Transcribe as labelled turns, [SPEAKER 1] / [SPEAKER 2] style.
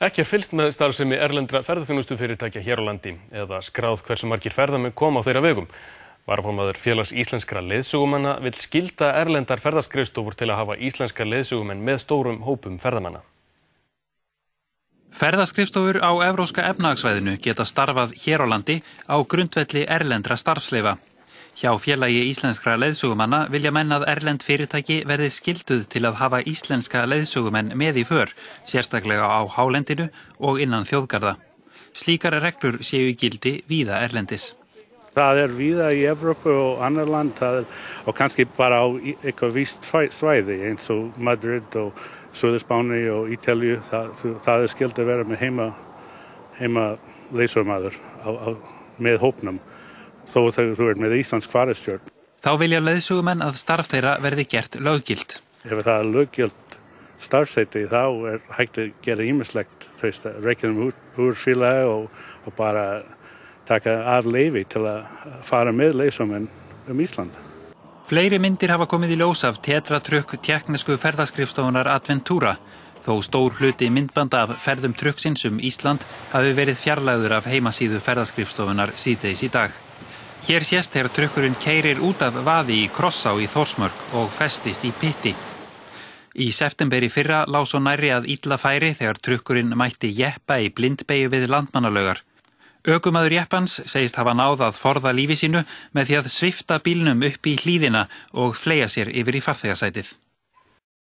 [SPEAKER 1] Ekki fylgst með starfsemi erlendra ferðaþjónustufyrirtækja hér á landi eða skráð hversu margir ferðamenn koma á þeirra vegum. Varaformaður Félags íslenskra leiðsögumanna vill skylda erlendar ferðaskrifstofur til að hafa íslenska leiðsögumenn með stórum hópum ferðamanna.
[SPEAKER 2] Ferðaskrifstofur á Evrópska efnahagssvæðinu geta starfað hér á landi á grundvelli erlendra starfsleyfa. Hjá Félagi íslenskra leiðsögumanna vilja menn að erlend fyrirtæki verði skylduð til að hafa íslenska leiðsögumenn með í för, sérstaklega á hálendinu og innan þjóðgarða. Slíkar reglur séu í gildi víða erlendis.
[SPEAKER 3] Það víða í Evrópu og annar land og kannski bara á eitthvað víst svæði eins og Madrid og Suður-Spáni og Ítalíu. Það skylt að vera með heima leiðsögumaður með hópnum. Þó þú með íslensk fararstjórn.
[SPEAKER 2] Þá vilja leiðsögumenn að starf þeirra verði gert löggilt.
[SPEAKER 3] Ef það löggilt starfsheiti þá hægt að gera ýmislegt, rekja úr félagi og bara taka af leyfi til að fara með leiðsögumenn Ísland.
[SPEAKER 2] Fleiri myndir hafa komið í ljós af tetratrukk tékknesku ferðaskrifstofunar Adventura, þó stór hluti myndbanda af ferðum trukksins Ísland hafi verið fjarlægður af heimasíðu ferðaskrifstofunar síðdegis í dag. Hér sést þegar trukkurinn keyrir út af vaði í Krossá í Þórsmörk og festist í pytti. Í september í fyrra lá svo nærri að illa færi þegar trukkurinn mætti jeppa í blindbeygju við Landmannalaugar. Ökumaður jeppans segist hafa náð að forða lífi sínu með því að svifta bílnum upp í hlíðina og fleygja sér yfir í farþegasætið.